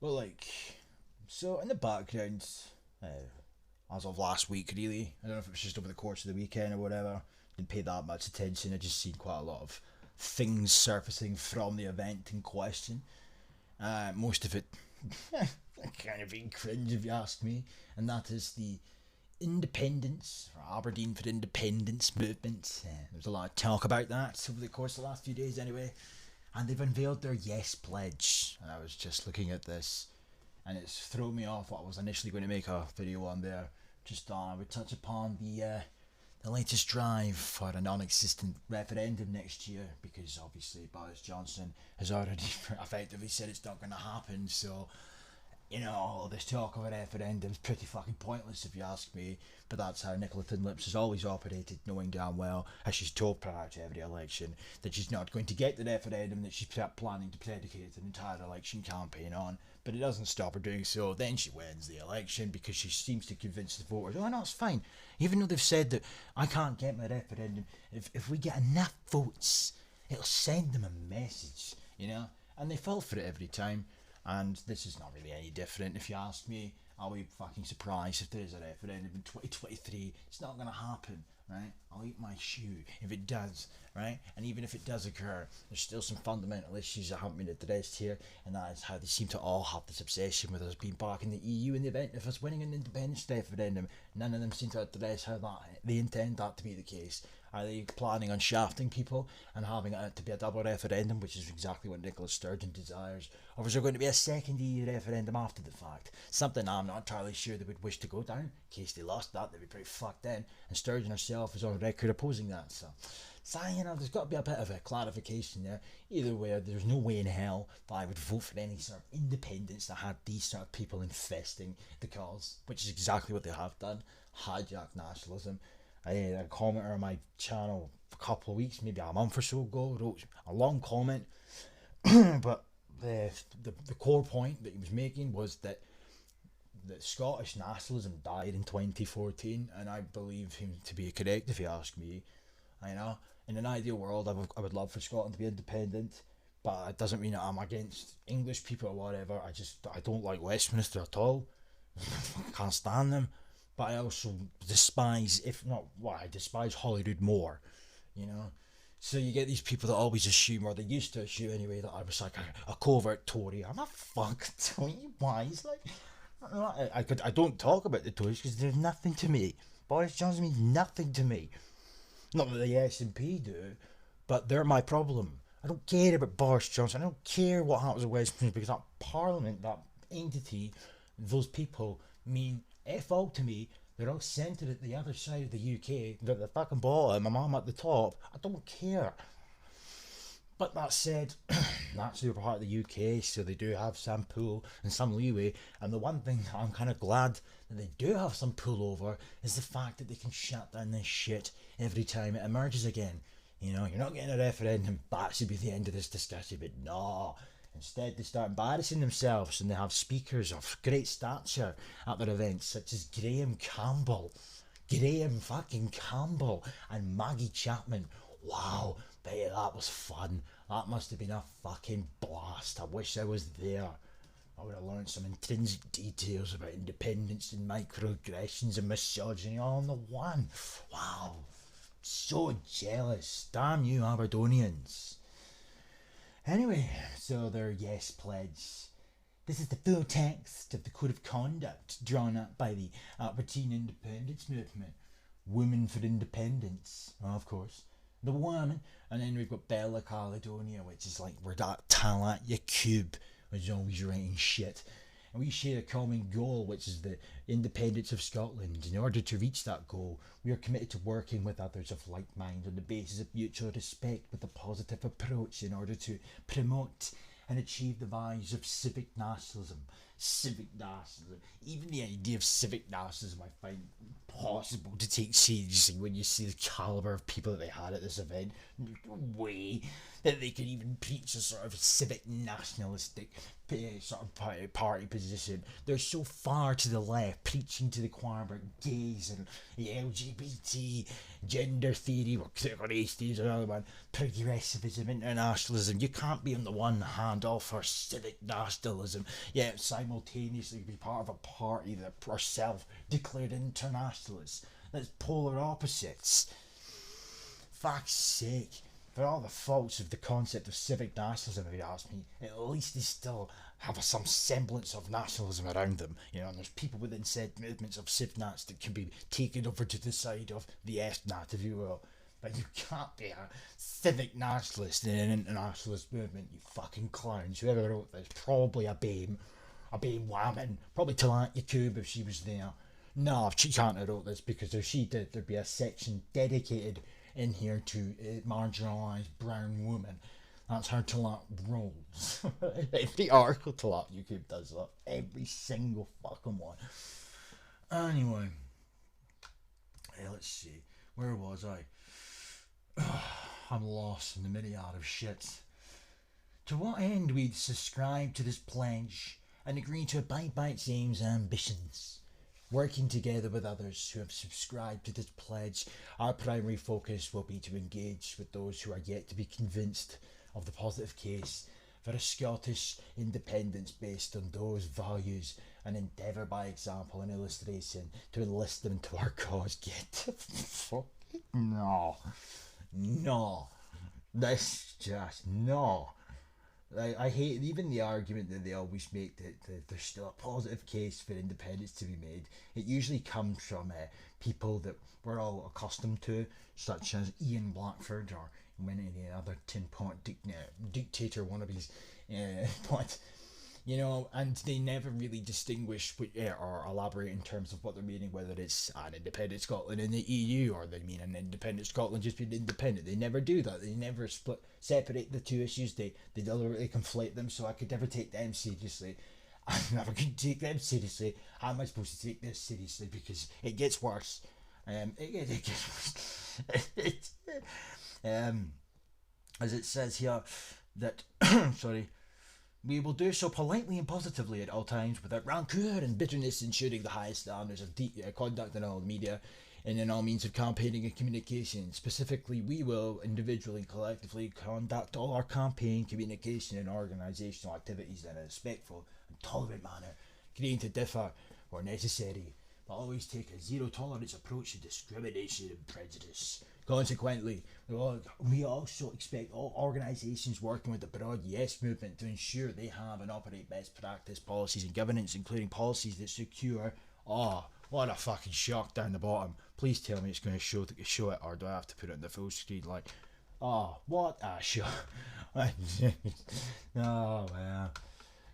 Well, so in the background, as of last week, really, I don't know if it was just over the course of the weekend or whatever, didn't pay that much attention. I just seen quite a lot of things surfacing from the event in question. Most of it kind of being cringe, if you ask me, and that is the independence, or Aberdeen for Independence movement. There's a lot of talk about that over the course of the last few days, anyway. And they've unveiled their Yes Pledge. And I was just looking at this, and it's thrown me off what I was initially going to make a video on there. Just thought I would touch upon the latest drive for a non-existent referendum next year, because obviously Boris Johnson has already effectively said it's not going to happen. So all this talk of a referendum is pretty fucking pointless if you ask me, but that's how Nicola Tinlips has always operated, knowing damn well, as she's told prior to every election, that she's not going to get the referendum that she's planning to predicate an entire election campaign on, but it doesn't stop her doing so. Then she wins the election because she seems to convince the voters, oh no, it's fine, even though they've said that I can't get my referendum, if we get enough votes, it'll send them a message, and they fall for it every time. And this is not really any different, if you ask me. I'll be fucking surprised if there is a referendum in 2023. It's not going to happen, right? I'll eat my shoe if it does, right? And even if it does occur, there's still some fundamental issues that haven't been addressed here, and that is how they seem to all have this obsession with us being back in the EU in the event of us winning an independence referendum. None of them seem to address how they intend that to be the case. Are they planning on shafting people and having it to be a double referendum, which is exactly what Nicola Sturgeon desires? Or is there going to be a second EU referendum after the fact? Something I'm not entirely sure they would wish to go down. In case they lost that, they'd be pretty fucked then. And Sturgeon herself is on record opposing that. So there's got to be a bit of a clarification there. Either way, there's no way in hell that I would vote for any sort of independence that had these sort of people infesting the cause, which is exactly what they have done. Hijack nationalism. I had a commenter on my channel a couple of weeks, maybe a month or so ago, wrote a long comment, but the core point that he was making was that Scottish nationalism died in 2014, and I believe him to be correct, if you ask me. In an ideal world, I would love for Scotland to be independent, but it doesn't mean that I'm against English people or whatever. I don't like Westminster at all. I can't stand them. But I also despise, I despise Holyrood more, So you get these people that always assume, or they used to assume anyway, that I was like a covert Tory. I'm a fucking Tory. Why? It's like, I don't talk about the Tories because they're nothing to me. Boris Johnson means nothing to me. Not that the SNP do, but they're my problem. I don't care about Boris Johnson. I don't care what happens in Westminster, because that parliament, that entity, those people mean F all to me. They're all centred at the other side of the UK. They're at the fucking bottom and I'm at the top. I don't care. But that said, naturally we're part of the UK, so they do have some pull and some leeway. And the one thing that I'm kind of glad that they do have some pull over is the fact that they can shut down this shit every time it emerges again. You're not getting a referendum, that should be the end of this discussion, but no. Instead, they start embarrassing themselves, and they have speakers of great stature at their events, such as Graham fucking Campbell, and Maggie Chapman. Wow, bet that was fun. That must have been a fucking blast. I wish I was there. I would have learned some intrinsic details about independence and microaggressions and misogyny all in the one. Wow, so jealous. Damn you Aberdonians. Anyway, so their Yes Pledge. This is the full text of the Code of Conduct drawn up by the Aberdeen Independence Movement. Women for Independence, of course. The woman. And then we've got Bella Caledonia, which is like we're that Talat Yakub, which is always writing shit. And we share a common goal, which is the independence of Scotland. In order to reach that goal, we are committed to working with others of like mind on the basis of mutual respect with a positive approach in order to promote and achieve the values of civic nationalism, civic nationalism. Even the idea of civic nationalism I find possible to take seriously when you see the caliber of people that they had at this event. There's no way that they could even preach a sort of civic nationalistic sort of party position. They're so far to the left, preaching to the choir about gays and the LGBT, gender theory, or critical race theory, another one, progressivism, internationalism. You can't be on the one hand all for civic nationalism, yet simultaneously be part of a party that are self-declared internationalists. That's polar opposites. Fuck's sake. For all the faults of the concept of civic nationalism, if you ask me, at least they still have some semblance of nationalism around them. And there's people within said movements of civ-nats that can be taken over to the side of the S-nat, if you will. But you can't be a civic nationalist in an internationalist movement, you fucking clowns. Whoever wrote this, probably a BAME woman, probably Talant Yakub if she was there. No, she can't have wrote this, because if she did, there'd be a section dedicated in here to a marginalised brown woman. That's how Talat rolls. Every article Talat YouTube does that. Every single fucking one. Anyway. Let's see. Where was I? I'm lost in the myriad of shit. To what end we'd subscribe to this pledge and agree to abide by its aims and ambitions. Working together with others who have subscribed to this pledge, our primary focus will be to engage with those who are yet to be convinced of the positive case for a Scottish independence based on those values, and endeavour by example and illustration to enlist them to our cause. Get the fuck? No. This just, no. I hate even the argument that they always make that there's still a positive case for independence to be made. It usually comes from people that we're all accustomed to, such as Ian Blackford or many of the other tin pot dictator wannabes. But and they never really distinguish or elaborate in terms of what they're meaning, whether it's an independent Scotland in the EU or they mean an independent Scotland just being independent. They never do that. They never separate the two issues. They deliberately conflate them, so I could never take them seriously. I never could take them seriously. How am I supposed to take this seriously? Because it gets worse. It gets worse. As it says here, that sorry. We will do so politely and positively at all times, without rancour and bitterness, ensuring the highest standards of conduct in all media and in all means of campaigning and communication. Specifically, we will individually and collectively conduct all our campaign, communication and organisational activities in a respectful and tolerant manner, agreeing to differ where necessary, but always take a zero-tolerance approach to discrimination and prejudice. Consequently, we also expect all organisations working with the broad Yes movement to ensure they have and operate best practice policies and governance, including policies that secure... Oh, what a fucking shock down the bottom. Please tell me it's going to show it, or do I have to put it on the full screen? Like, oh, what a shock. Oh, well.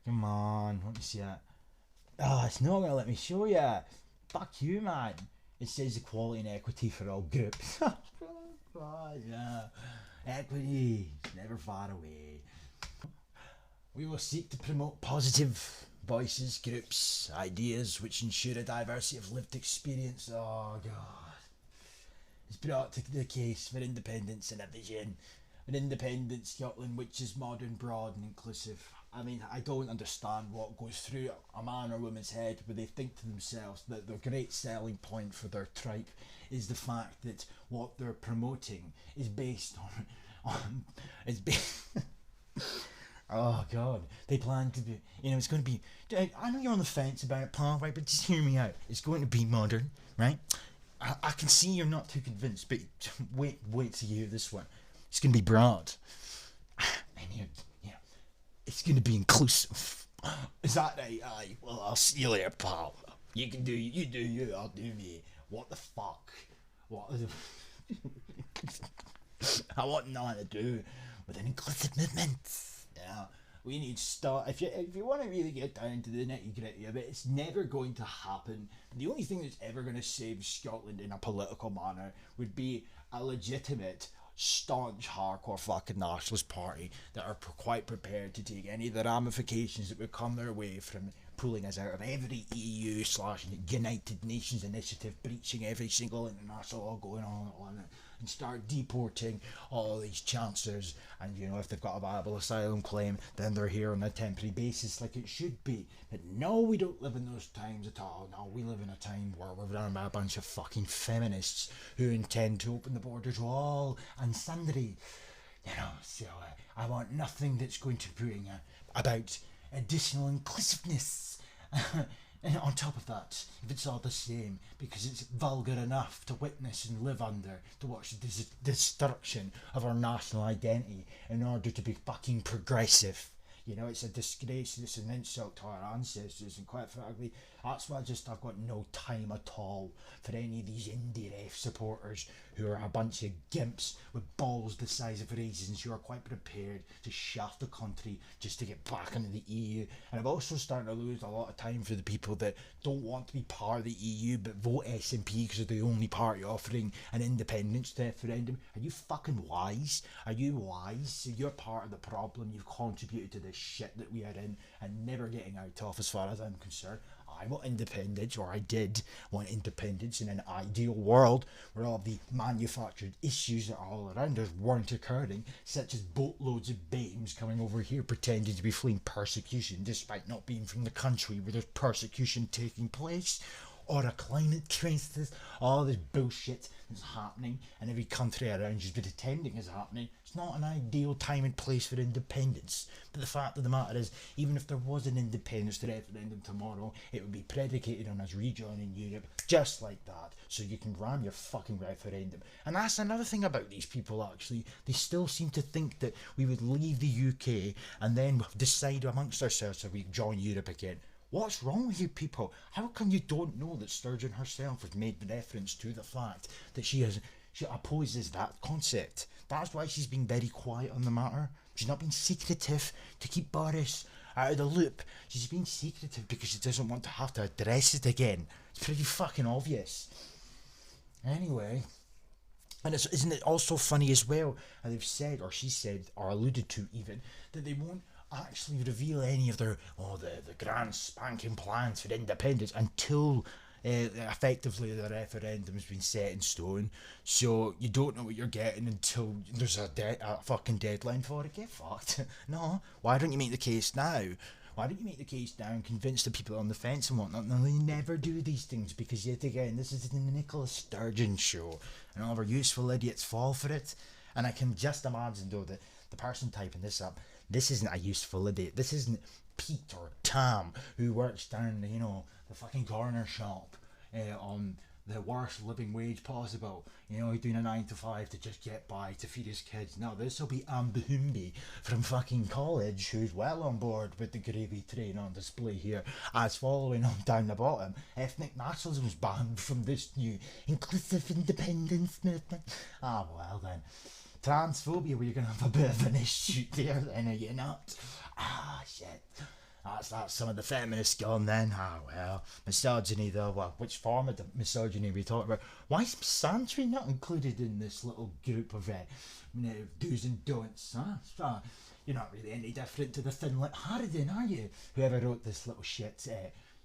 Come on, let me see that. Oh, it's not going to let me show you. Fuck you, man. It says equality and equity for all groups. Oh, yeah. Equity is never far away. We will seek to promote positive voices, groups, ideas which ensure a diversity of lived experience. Oh, God. It's brought to the case for independence and a vision. An independent Scotland which is modern, broad and inclusive. I mean, I don't understand what goes through a man or woman's head where they think to themselves that the great selling point for their tribe is the fact that what they're promoting is based on oh God, they plan to be, it's going to be, I know you're on the fence about it, pal, right, but just hear me out. It's going to be modern, right? I can see you're not too convinced, but wait till you hear this one. It's going to be broad. And it's going to be inclusive. Is that right? Aye. Well, I'll see you later, pal. You do you, I'll do me. What the fuck? What? I want nothing to do with an inclusive movement. Yeah. We need to start. If you want to really get down to the nitty gritty of it, it's never going to happen. The only thing that's ever going to save Scotland in a political manner would be a legitimate, staunch, hardcore fucking nationalist party that are quite prepared to take any of the ramifications that would come their way from pulling us out of every EU/United Nations initiative, breaching every single international law going on, and start deporting all these chancellors. And if they've got a viable asylum claim, then they're here on a temporary basis like it should be. But no, we don't live in those times at all. No, we live in a time where we're run by a bunch of fucking feminists who intend to open the border to all and sundry. So I want nothing that's going to bring about additional inclusiveness. And on top of that, if it's all the same, because it's vulgar enough to witness and live under, to watch the destruction of our national identity in order to be fucking progressive. It's a disgrace, it's an insult to our ancestors, and quite frankly, that's why I've got no time at all for any of these indie ref supporters who are a bunch of gimps with balls the size of raisins who are quite prepared to shaft the country just to get back into the EU. And I'm also starting to lose a lot of time for the people that don't want to be part of the EU but vote SNP because they're the only party offering an independence referendum. Are you fucking wise? Are you wise? So you're part of the problem. You've contributed to this shit that we are in and never getting out of, as far as I'm concerned. I want independence, or I did want independence in an ideal world where all the manufactured issues that are all around us weren't occurring, such as boatloads of babes coming over here pretending to be fleeing persecution despite not being from the country where there's persecution taking place, or a climate crisis, all this bullshit that's happening and every country around you's been pretending is happening. It's not an ideal time and place for independence. But the fact of the matter is, even if there was an independence referendum tomorrow, it would be predicated on us rejoining Europe just like that, so you can ram your fucking referendum. And that's another thing about these people, actually. They still seem to think that we would leave the UK and then decide amongst ourselves if we join Europe again. What's wrong with you people? How come you don't know that Sturgeon herself has made reference to the fact that she opposes that concept? That's why she's been very quiet on the matter. She's not been secretive to keep Boris out of the loop. She's been secretive because she doesn't want to have to address it again. It's pretty fucking obvious. Anyway, and isn't it also funny as well, and they've said, or she said, or alluded to even, that they won't actually reveal any of their the grand spanking plans for independence until effectively the referendum's been set in stone. So you don't know what you're getting until there's a fucking deadline for it. Get fucked. No, why don't you make the case now? Why don't you make the case now and convince the people on the fence and whatnot? No, they never do these things because, yet again, this is the Nicola Sturgeon show and all of our useful idiots fall for it. And I can just imagine, though, that the person typing this up, this isn't a useful idiot. This isn't Pete or Tam who works down the fucking corner shop on the worst living wage possible. Doing a 9 to 5 to just get by to feed his kids. No, this will be Ambahumbi from fucking college who's well on board with the gravy train on display here. As following on down the bottom, ethnic nationalism is banned from this new inclusive independence movement. Well then. Transphobia, where you're going to have a bit of an issue there then, are you not? Shit. That's some of the feminists gone then. Well. Misogyny though, well, which form of the misogyny are we talking about? Why is misandry not included in this little group of do's and don'ts, huh? You're not really any different to the thin-lipped harridan, are you? Whoever wrote this little shit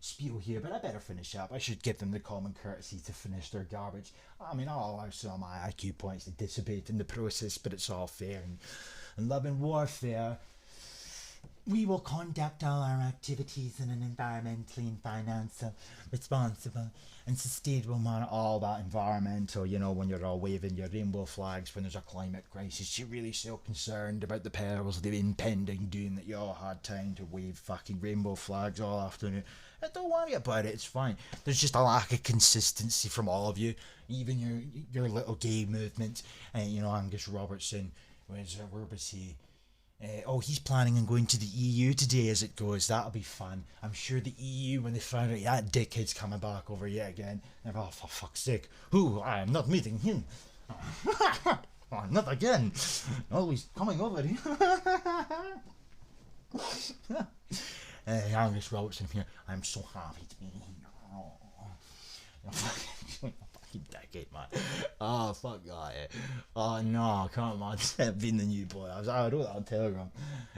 spiel here, but I better finish up. I should give them the common courtesy to finish their garbage. I mean, I'll allow some of my IQ points to dissipate in the process, but it's all fair. And love and warfare, we will conduct all our activities in an environmentally and financially responsible and sustainable manner. All that environmental, when you're all waving your rainbow flags when there's a climate crisis, you're really so concerned about the perils of the impending doom that you all had time to wave fucking rainbow flags all afternoon. Don't worry about it, it's fine. There's just a lack of consistency from all of you, even your little gay movement. Angus Robertson, where was he? He's planning on going to the EU today as it goes. That'll be fun. I'm sure the EU, when they find out that dickhead's coming back over yet again, they're for fuck's sake. I am not meeting him. Not again. He's coming over here. Angus Robertson here. I'm so happy to be here. You dickhead, man. Oh, fuck that. Oh, no, I can't imagine being the new boy. I wrote that on Telegram.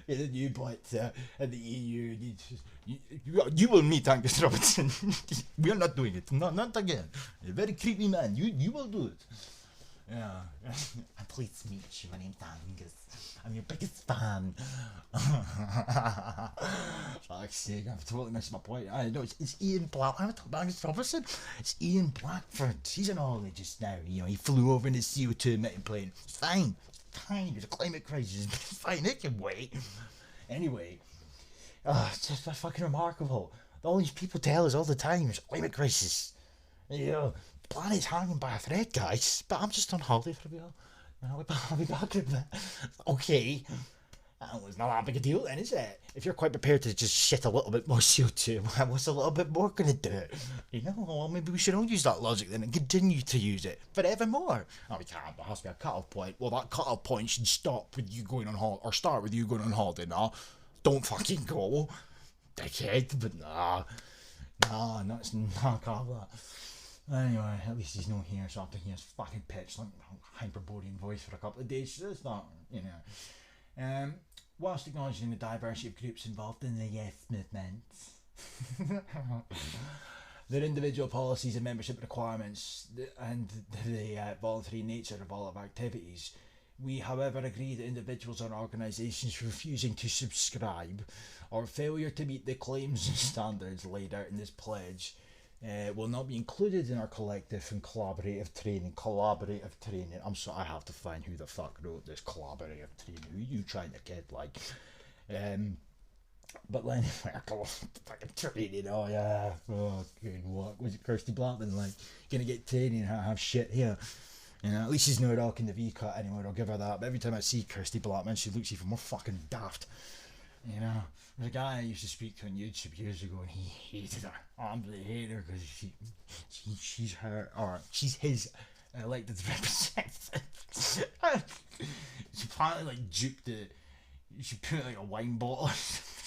You're the new boy at the EU. You will meet Angus Robertson. We are not doing it. No, not again. You're a very creepy man. You will do it. Yeah. I'm pleased to meet you. My name's Angus. I'm your biggest fan. Fuck's sake, I've totally missed my point. I know it's Ian Black. I'm talking about Angus Robertson. It's Ian Blackford. He's in Ollie just now. You know, he flew over in his CO2 emitting plane. It's fine. It's fine. There's a climate crisis. It's fine. It can wait. Anyway, it's just fucking remarkable. All these people tell us all the time there's a climate crisis. You know, the planet's hanging by a thread, guys. But I'm just on holiday for a while. I'll be back in a bit. Okay. It's not that big a deal then, is it? If you're quite prepared to just shit a little bit more CO2, what's a little bit more going to do it? You know, well, maybe we should all use that logic then and continue to use it forevermore. Oh, we can't. There has to be a cut-off point. Well, that cut-off point should stop with you going on holiday, or start with you going on holiday. Nah, don't fucking go. Dickhead, but nah, I can't have that. Anyway, at least he's not here, so I have to hear his fucking pitch like Hyperborean voice for a couple of days. So it's not, you know. Whilst acknowledging the diversity of groups involved in the Yes movement, their individual policies and membership requirements, and the voluntary nature of all of our activities, we, however, agree that individuals and organisations refusing to subscribe or failure to meet the claims and standards laid out in this pledge will not be included in our collective and collaborative training. I'm sorry, I have to find who the fuck wrote this collaborative training. Who are you trying to kid, like? But anyway, fucking training. Oh yeah, fucking what was it? Kirsty Blackman, like, gonna get training? Have shit here. You know, at least she's not rocking the V-cut anymore. I'll give her that. But every time I see Kirsty Blackman, she looks even more fucking daft. You know, there's a guy I used to speak to on YouTube years ago, and he hated her. I absolutely hated her because she's his elected representative. She apparently like duped it. She put like a wine bottle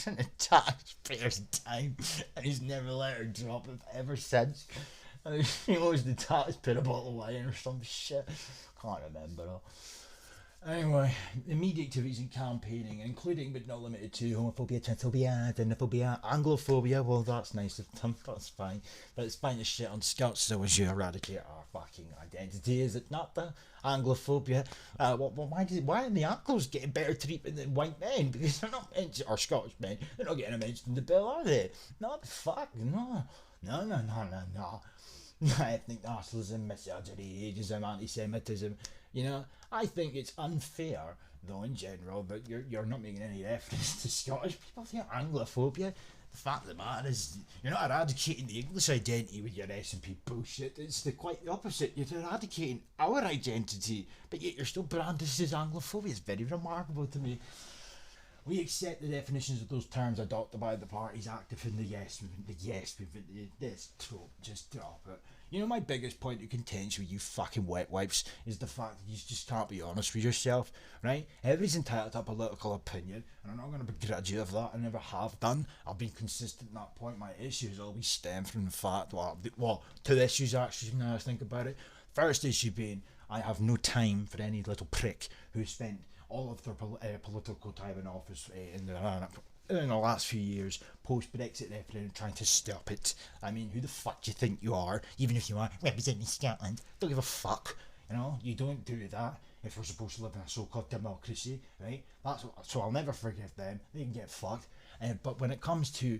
in the taxpayer's time, and he's never let her drop it ever since. And she owes the taxpayer a bottle of wine or some shit. Can't remember. Anyway, the media activities and campaigning, including but not limited to homophobia, transphobia, xenophobia, Anglophobia. Well, that's nice of them, that's fine. But it's fine to shit on Scots so as you eradicate our fucking identity, is it not? The Anglophobia. Why are the Anglos getting better treatment than white men? Because they're not mentioned, or Scottish men, they're not getting mentioned in the bill, are they? No, the fuck, no. Ethnic nationalism, misogyny, ageism, anti-Semitism. You know, I think it's unfair, though, in general, but you're not making any reference to Scottish people. I think Anglophobia. The fact of the matter is, you're not eradicating the English identity with your SNP bullshit. It's quite the opposite. You're eradicating our identity, but yet you're still branded as Anglophobia. It's very remarkable to me. We accept the definitions of those terms adopted by the parties active in the Yes movement. This trope, just drop it. You know, my biggest point of contention with you fucking wet wipes is the fact that you just can't be honest with yourself, right? Everybody's entitled to a political opinion, and I'm not going to begrudge you of that. I never have done. I've been consistent at that point. My issues always stem from the fact, two issues actually, now I think about it. First issue being, I have no time for any little prick who spent all of their political time in office in the last few years, post-Brexit referendum, trying to stop it. I mean, who the fuck do you think you are? Even if you are representing Scotland, don't give a fuck. You know, you don't do that if we're supposed to live in a so-called democracy, right? So I'll never forgive them. They can get fucked. But when it comes to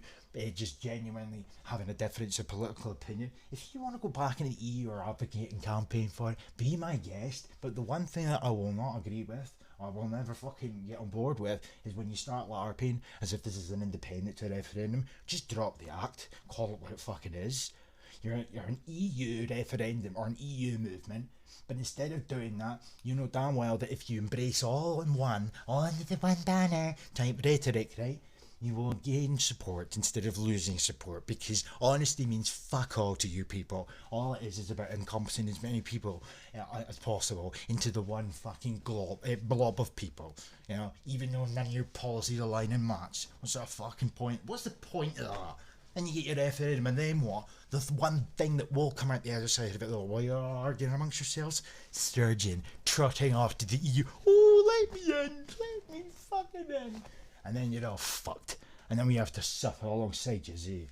just genuinely having a difference of political opinion, if you want to go back in the EU or advocate and campaign for it, be my guest. But the one thing that I will not agree with, I will never fucking get on board with, is when you start LARPing as if this is an independent to referendum. Just drop the act, call it what it fucking is. You're an EU referendum or an EU movement, but instead of doing that, you know damn well that if you embrace all under the one banner type rhetoric, right, you will gain support instead of losing support, because honesty means fuck all to you people. All it is about encompassing as many people as possible into the one fucking blob of people. You know, even though none of your policies align and match. What's that fucking point? What's the point of that? and you get your referendum, and then what? The one thing that will come out the other side of it, while you're arguing amongst yourselves, Sturgeon trotting off to the EU. Oh, let me in, let me fucking in. And then you're all fucked. And then we have to suffer alongside you, see.